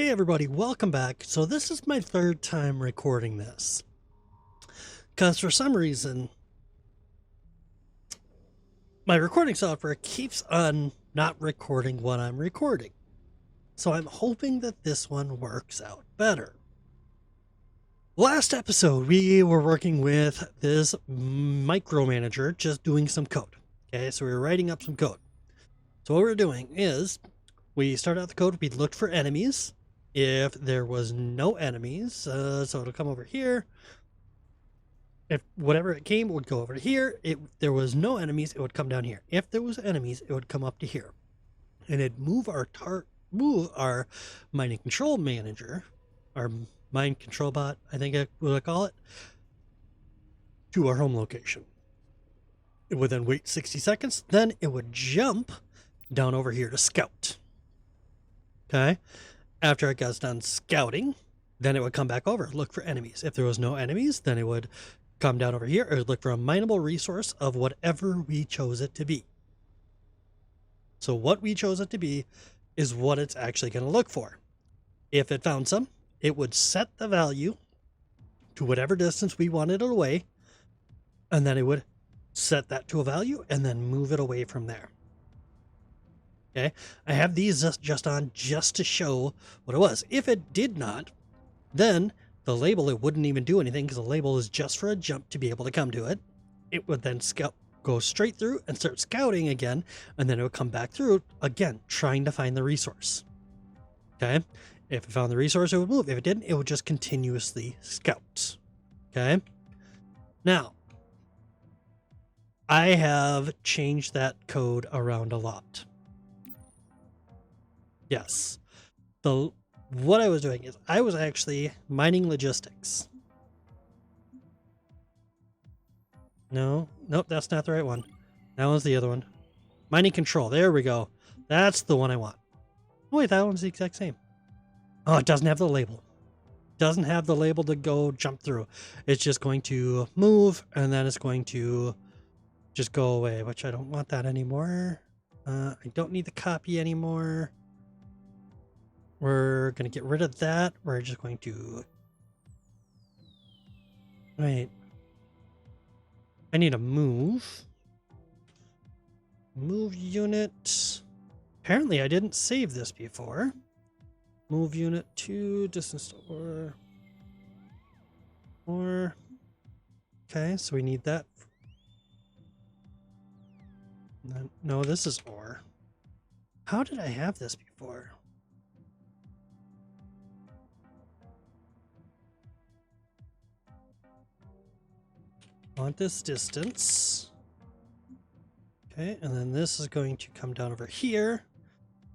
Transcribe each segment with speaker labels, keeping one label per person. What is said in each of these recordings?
Speaker 1: Hey everybody, welcome back. So this is my third time recording this. Because for some reason, my recording software keeps on not recording what I'm recording. So I'm hoping that this one works out better. Last episode, we were working with this micromanager just doing some code. Okay, so we were writing up some code. So what we're doing is we start out the code, we looked for enemies. If there was no enemies, so it'll come over here. If whatever it came, it would go over to here. If there was no enemies, it would come down here. If there was enemies, it would come up to here. And it'd move our mining control manager, our mine control bot, I think I would call it, to our home location. It would then wait 60 seconds. Then it would jump down over here to scout. Okay. After it got done scouting, then it would come back over, look for enemies. If there was no enemies, then it would come down over here or look for a mineable resource of whatever we chose it to be. So what we chose it to be is what it's actually going to look for. If it found some, it would set the value to whatever distance we wanted it away, and then it would set that to a value and then move it away from there. Okay, I have these just on just to show what it was. If it did not, then the label, it wouldn't even do anything because the label is just for a jump to be able to come to it. It would then go straight through and start scouting again, and then it would come back through again, trying to find the resource. Okay, if it found the resource, it would move. If it didn't, it would just continuously scout. Okay, now I have changed that code around a lot. Yes. What I was doing is I was actually mining logistics. Nope, that's not the right one. That one's the other one. Mining control. There we go. That's the one I want. Oh, wait, that one's the exact same. Oh, it doesn't have the label. Doesn't have the label to go jump through. It's just going to move, and then it's going to just go away, which I don't want that anymore. I don't need the copy anymore. We're going to get rid of that. We're just going to... Wait. I need a move. Move unit. Apparently I didn't save this before. Move unit to distance or... Okay, so we need that. No, this is or. How did I have this before? Want this distance. Okay, and then this is going to come down over here.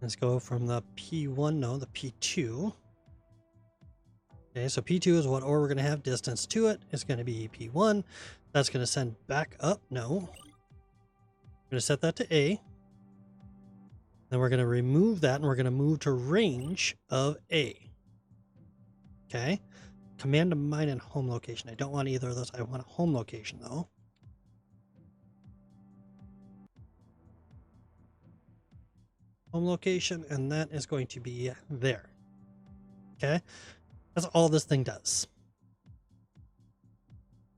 Speaker 1: Let's go from the P1, no, the P2. Okay, so P2 is what or we're going to have distance to it. It's going to be P1. That's going to send back up. No. I'm going to set that to A. Then we're going to remove that and we're going to move to range of A. Okay. Command to mine and home location. I don't want either of those. I want a home location though. Home location, and that is going to be there. Okay. That's all this thing does.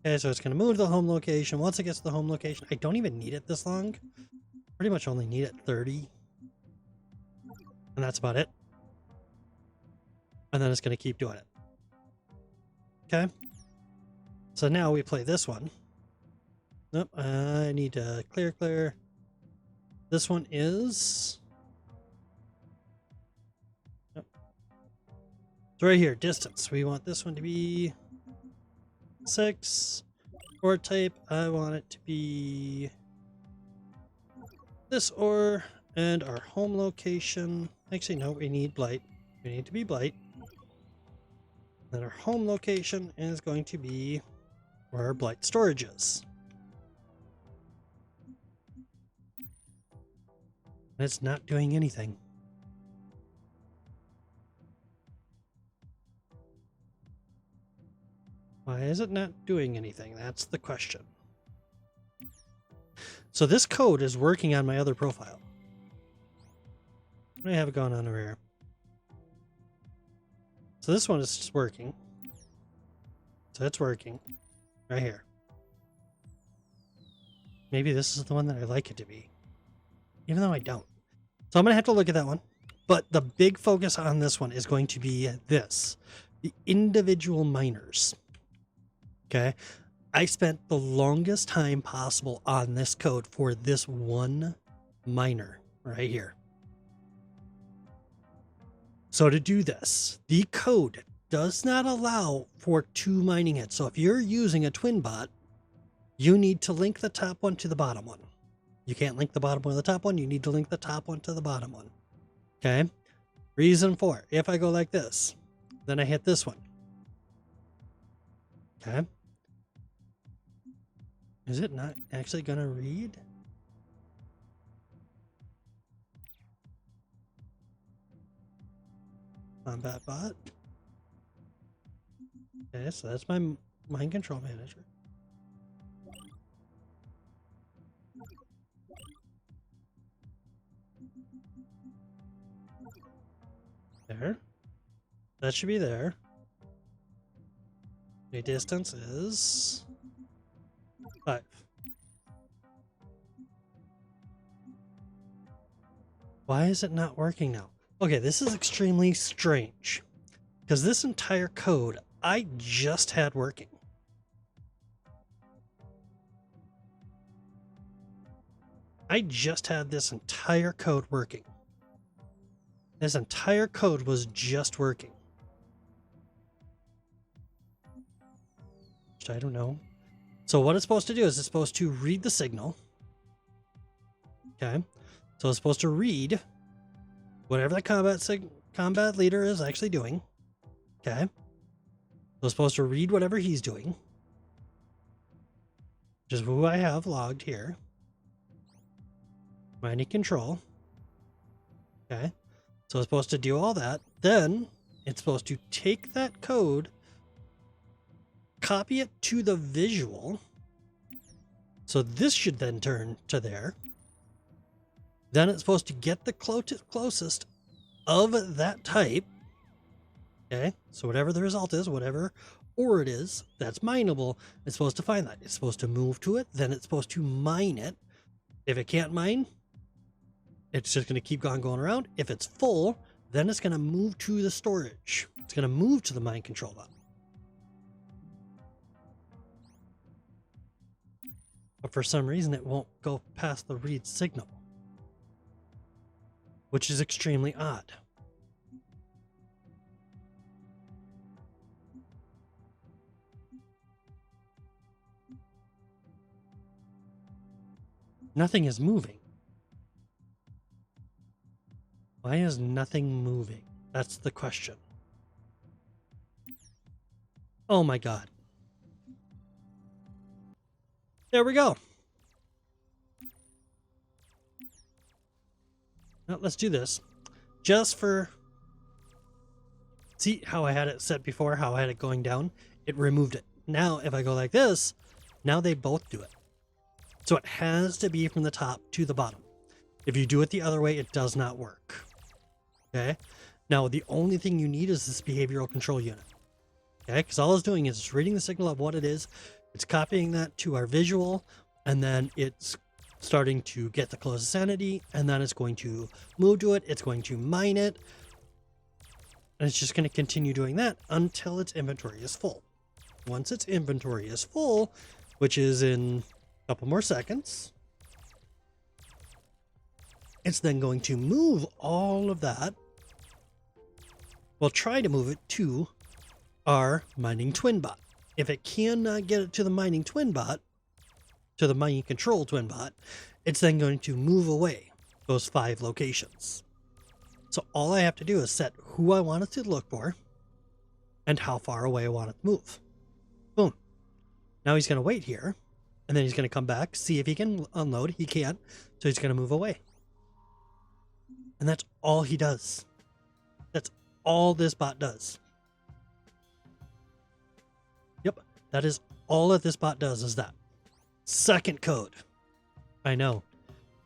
Speaker 1: Okay, so it's going to move to the home location. Once it gets to the home location, I don't even need it this long. Pretty much only need it 30. And that's about it. And then it's going to keep doing it. Okay. So now we play this one. Nope, I need to clear. This one is... Nope. It's right here, distance. We want this one to be 6. Ore type, I want it to be this ore. And our home location. Actually, no, we need blight. We need to be blight. Then our home location is going to be where our blight storage is. And it's not doing anything. Why is it not doing anything? That's the question. So this code is working on my other profile. What do I have going on over here? So this one is just working. So it's working right here. Maybe this is the one that I like it to be, even though I don't. So I'm going to have to look at that one. But the big focus on this one is going to be this, the individual miners. Okay. I spent the longest time possible on this code for this one miner right here. So to do this, the code does not allow for 2 mining heads. So if you're using a twin bot, you need to link the top one to the bottom one. You can't link the bottom one to the top one. You need to link the top one to the bottom one. Okay. Reason for it. If I go like this, then I hit this one. Okay. Is it not actually going to read? Combat bot. Okay, so that's my mind control manager. There. That should be there. The distance is 5. Why is it not working now? Okay, this is extremely strange because this entire code I just had working. I just had this entire code working. This entire code was just working. Which I don't know. So what it's supposed to do is it's supposed to read the signal. Okay. So it's supposed to read whatever the combat leader is actually doing. Okay. So it's supposed to read whatever he's doing. Which is who I have logged here. Mining control. Okay. So it's supposed to do all that. Then it's supposed to take that code, copy it to the visual. So this should then turn to there. Then it's supposed to get the closest of that type. Okay. So whatever the result is, whatever ore it is that's mineable, it's supposed to find that. It's supposed to move to it. Then it's supposed to mine it. If it can't mine, it's just going to keep going around. If it's full, then it's going to move to the storage. It's going to move to the mine control button. But for some reason, it won't go past the read signal, which is extremely odd. Nothing is moving. Why is nothing moving? That's the question. Oh my God. There we go. Now let's do this. Just for... See how I had it set before, how I had it going down? It removed it. Now if I go like this, now they both do it. So it has to be from the top to the bottom. If you do it the other way, it does not work. Okay. Now, the only thing you need is this behavioral control unit. Okay. Because all it's doing is it's reading the signal of what it is. It's copying that to our visual. And then it's starting to get the closest entity. And then it's going to move to it. It's going to mine it. And it's just going to continue doing that until its inventory is full. Once its inventory is full, which is in a couple more seconds, it's then going to move all of that. We'll try to move it to our mining twin bot. If it cannot get it to the mining twin bot, to the mining control twin bot, it's then going to move away those 5 locations. So all I have to do is set who I want it to look for and how far away I want it to move. Boom. Now he's going to wait here, and then he's going to come back, see if he can unload. He can't, so he's going to move away. And that's all he does. That's all this bot does. Yep, that is all that this bot does is that. Second code. I know.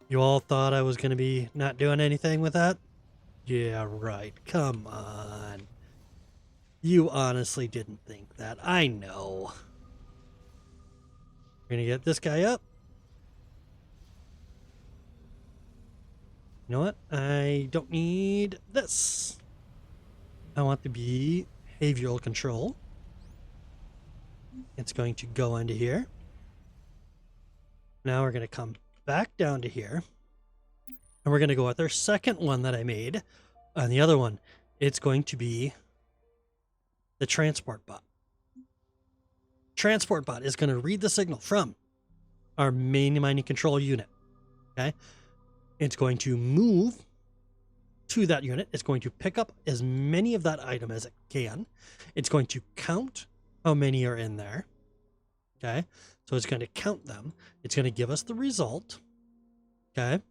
Speaker 1: You all thought I was going to be not doing anything with that? Yeah, right. Come on. You honestly didn't think that. I know. We're gonna get this guy up. You know what? I don't need this. I want the behavioral control. It's going to go into here. Now we're going to come back down to here. And we're going to go with our second one that I made. On the other one, it's going to be the transport bot. Transport bot is going to read the signal from our main mining control unit. Okay? It's going to move to that unit. It's going to pick up as many of that item as it can. It's going to count how many are in there. Okay? So it's going to count them. It's going to give us the result. Okay?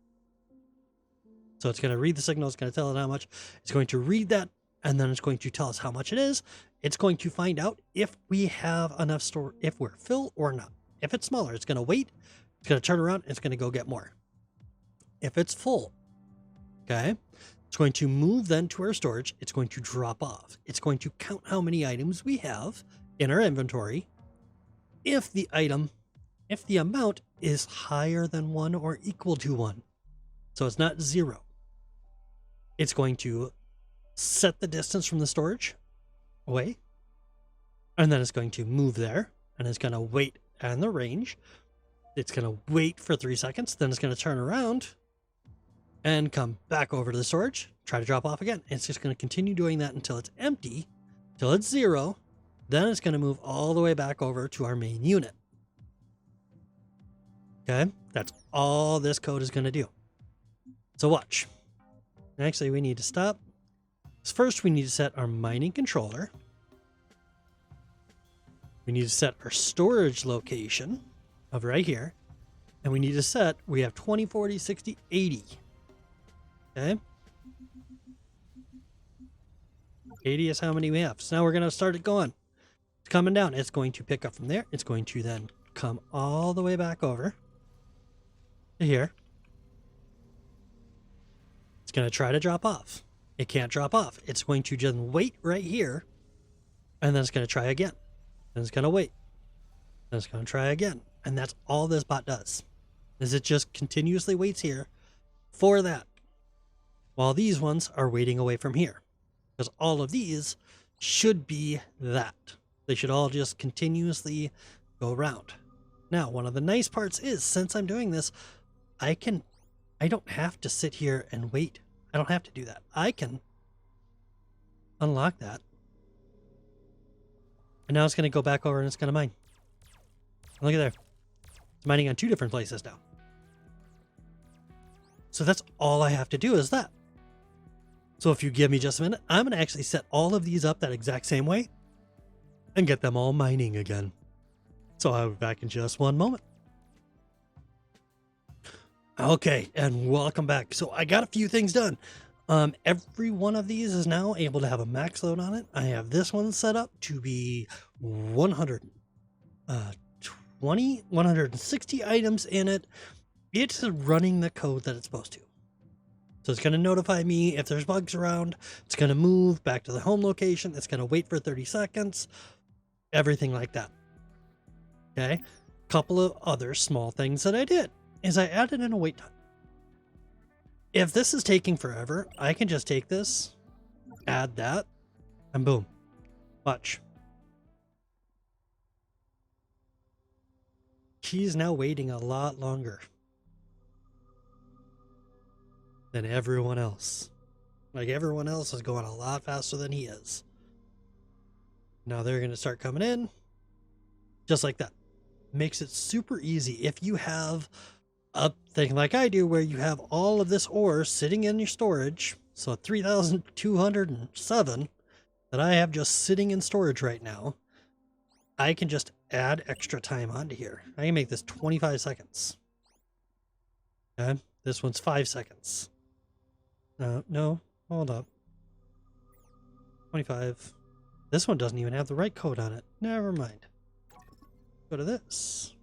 Speaker 1: So it's going to read the signal. It's going to tell it how much. It's going to read that, and then it's going to tell us how much it is. It's going to find out if we have enough store, if we're full or not. If it's smaller, it's going to wait. It's going to turn around. It's going to go get more. If it's full, okay, it's going to move then to our storage. It's going to drop off. It's going to count how many items we have in our inventory. If the amount is higher than 1 or equal to 1, so it's not 0, it's going to set the distance from the storage away, and then it's going to move there, and it's going to wait on the range. It's going to wait for 3 seconds, then it's going to turn around and come back over to the storage, try to drop off again. It's just going to continue doing that until it's empty, till it's 0. Then it's going to move all the way back over to our main unit. Okay, that's all this code is going to do. So watch. Actually, we need to stop. First, we need to set our mining controller. We need to set our storage location of right here. And we need to set, we have 20, 40, 60, 80. Okay. 80 is how many we have. So now we're going to start it going. It's coming down. It's going to pick up from there. It's going to then come all the way back over to here. It's going to try to drop off. It can't drop off. It's going to just wait right here. And then it's going to try again. Then it's going to wait. Then it's going to try again. And that's all this bot does. Is it just continuously waits here for that. While these ones are waiting away from here. Because all of these should be that. They should all just continuously go around. Now, one of the nice parts is, since I'm doing this, I don't have to sit here and wait. I don't have to do that. I can unlock that. And now it's going to go back over and it's going to mine. Look at there. It's mining on 2 different places now. So that's all I have to do is that. So if you give me just a minute, I'm going to actually set all of these up that exact same way and get them all mining again. So I'll be back in just one moment. Okay, and welcome back. So I got a few things done. Every one of these is now able to have a max load on it. I have this one set up to be 160 items in it. It's running the code that it's supposed to. So it's going to notify me if there's bugs around. It's going to move back to the home location. It's going to wait for 30 seconds. Everything like that. Okay. Couple of other small things that I did is I added in a wait time. If this is taking forever, I can just take this, add that, and boom. Watch. He's now waiting a lot longer than everyone else. Like everyone else is going a lot faster than he is. Now they're going to start coming in just like that. Makes it super easy. If you have a thing like I do where you have all of this ore sitting in your storage, so 3,207 that I have just sitting in storage right now, I can just add extra time onto here. I can make this 25 seconds. Okay, this one's 5 seconds. No, hold up. 25. This one doesn't even have the right code on it. Never mind. Go to this.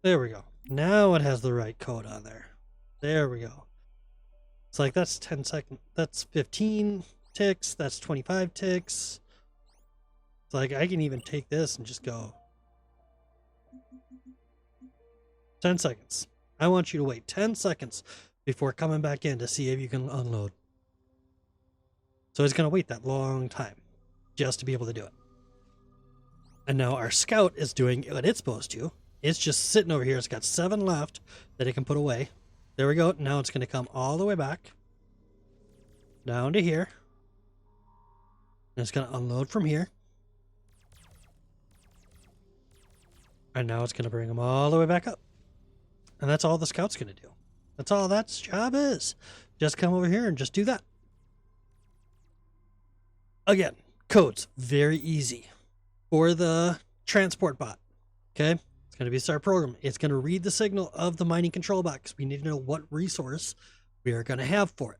Speaker 1: There we go. Now it has the right code on there. There we go. It's like that's 10 seconds. That's 15 ticks. That's 25 ticks. It's like I can even take this and just go 10 seconds. I want you to wait 10 seconds before coming back in to see if you can unload. So it's going to wait that long time just to be able to do it. And now our scout is doing what it's supposed to. It's just sitting over here. It's got 7 left that it can put away. There we go. Now it's going to come all the way back down to here. And it's going to unload from here. And now it's going to bring them all the way back up. And that's all the scout's going to do. That's all that's job is. Just come over here and just do that. Again, codes, very easy. For the transport bot, okay? It's going to be our program. It's going to read the signal of the mining control bot because we need to know what resource we are going to have for it,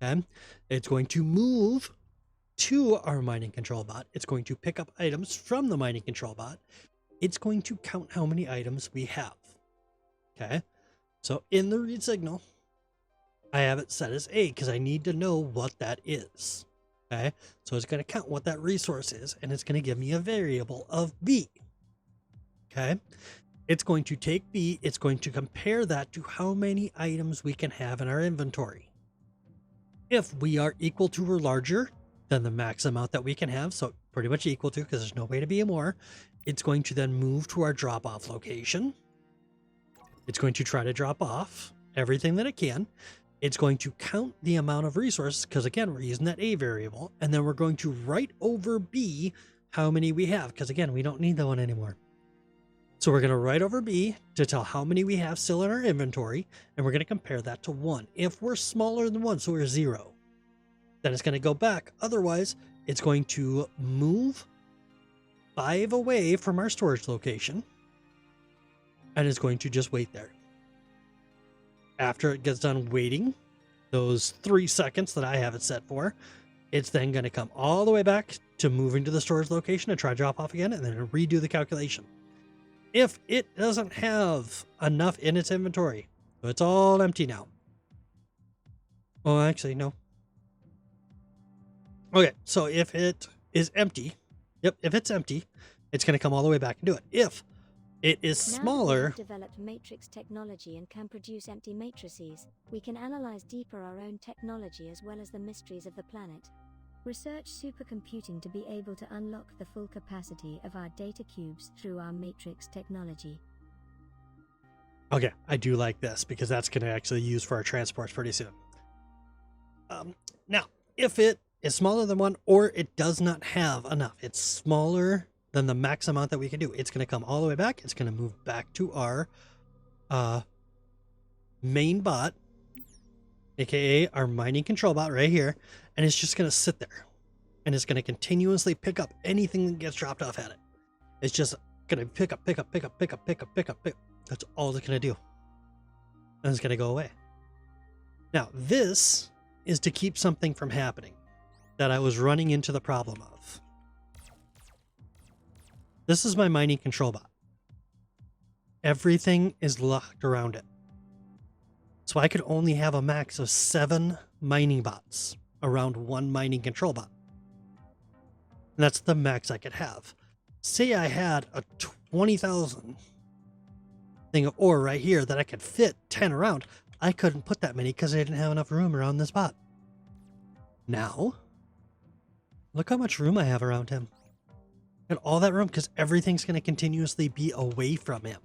Speaker 1: okay? It's going to move to our mining control bot. It's going to pick up items from the mining control bot. It's going to count how many items we have, okay? So in the read signal, I have it set as A because I need to know what that is. Okay, so it's going to count what that resource is, and it's going to give me a variable of B. Okay, it's going to take B, it's going to compare that to how many items we can have in our inventory. If we are equal to or larger than the max amount that we can have, so pretty much equal to because there's no way to be more, it's going to then move to our drop-off location. It's going to try to drop off everything that it can. It's going to count the amount of resources, because again, we're using that A variable, and then we're going to write over B how many we have, because again, we don't need that one anymore. So we're going to write over B to tell how many we have still in our inventory, and we're going to compare that to 1. If we're smaller than 1, so we're 0, then it's going to go back. Otherwise, it's going to move 5 away from our storage location, and it's going to just wait there. After it gets done waiting those 3 seconds that I have it set for, it's then going to come all the way back to moving to the storage location and try to drop off again, and then redo the calculation. If it doesn't have enough in its inventory, so it's all empty now. Oh, actually, no. Okay, so if it is empty, if it's empty, it's going to come all the way back and do it. If it is smaller.
Speaker 2: Now that we've developed matrix technology and can produce empty matrices, we can analyze deeper our own technology as well as the mysteries of the planet. Research supercomputing to be able to unlock the full capacity of our data cubes through our matrix technology.
Speaker 1: Okay, I do like this because that's going to actually use for our transports pretty soon. Now, if it is smaller than 1 or it does not have enough, it's smaller than the max amount that we can do, it's going to come all the way back. It's going to move back to our main bot, aka our mining control bot right here, and it's just going to sit there, and it's going to continuously pick up anything that gets dropped off at it. It's just going to pick up. That's all it's going to do, and it's going to go away. Now this is to keep something from happening that I was running into the problem of. This is my mining control bot. Everything is locked around it. So I could only have a max of 7 mining bots around one mining control bot. And that's the max I could have. Say I had a 20,000 thing of ore right here that I could fit 10 around. I couldn't put that many because I didn't have enough room around this bot. Now, look how much room I have around him. And all that room because everything's going to continuously be away from him.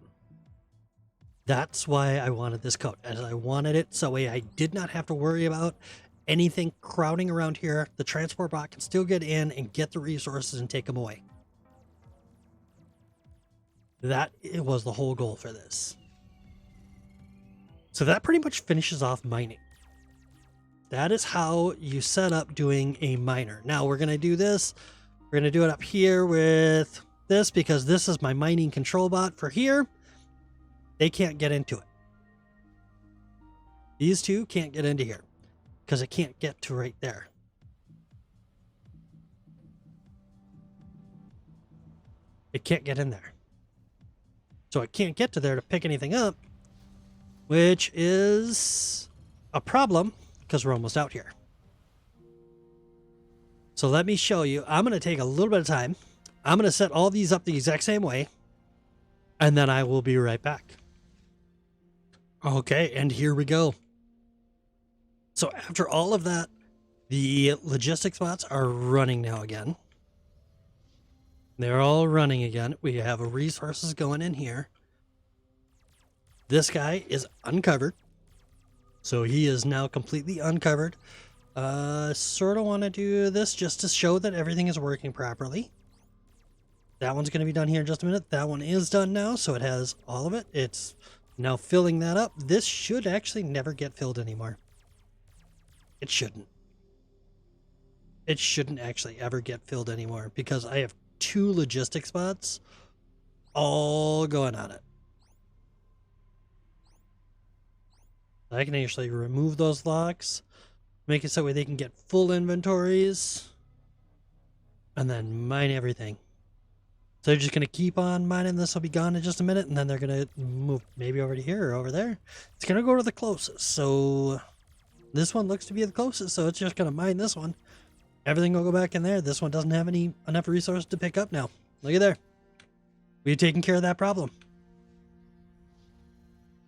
Speaker 1: That's why I wanted this code, as I wanted it so I did not have to worry about anything crowding around here. The transport bot can still get in and get the resources and take them away. That was the whole goal for this. So that pretty much finishes off mining. That is how you set up doing a miner. Now we're going to do this. We're going to do it up here with this because this is my mining control bot for here. They can't get into it. These two can't get into here because it can't get to right there. It can't get in there. So it can't get to there to pick anything up, which is a problem because we're almost out here. So let me show you. I'm going to take a little bit of time. I'm going to set all these up the exact same way, and then I will be right back. Okay, and here we go. So after all of that, the logistics bots are running now again. They're all running again. We have resources going in here. This guy is uncovered. So he is now completely uncovered. Sort of want to do this just to show that everything is working properly. That one's going to be done here in just a minute. That one is done now, so it has all of it. It's now filling that up. This should actually never get filled anymore. It shouldn't. It shouldn't actually ever get filled anymore because I have 2 logistics bots all going on it. I can actually remove those locks, make it so they can get full inventories, and then mine everything. So they're just going to keep on mining. This will be gone in just a minute, and then they're going to move maybe over to here or over there. It's going to go to the closest. So this one looks to be the closest, so it's just going to mine this one. Everything will go back in there. This one doesn't have enough resources to pick up now. Look at there. We've taken care of that problem.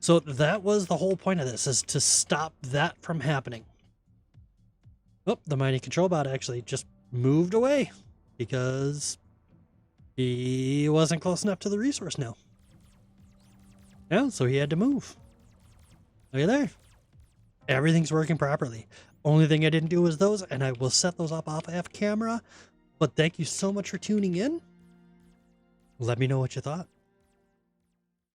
Speaker 1: So that was the whole point of this, is to stop that from happening. Oh, the mining control bot actually just moved away because he wasn't close enough to the resource now. Yeah, so he had to move. Look at there. Everything's working properly. Only thing I didn't do was those, and I will set those up off camera. But thank you so much for tuning in. Let me know what you thought.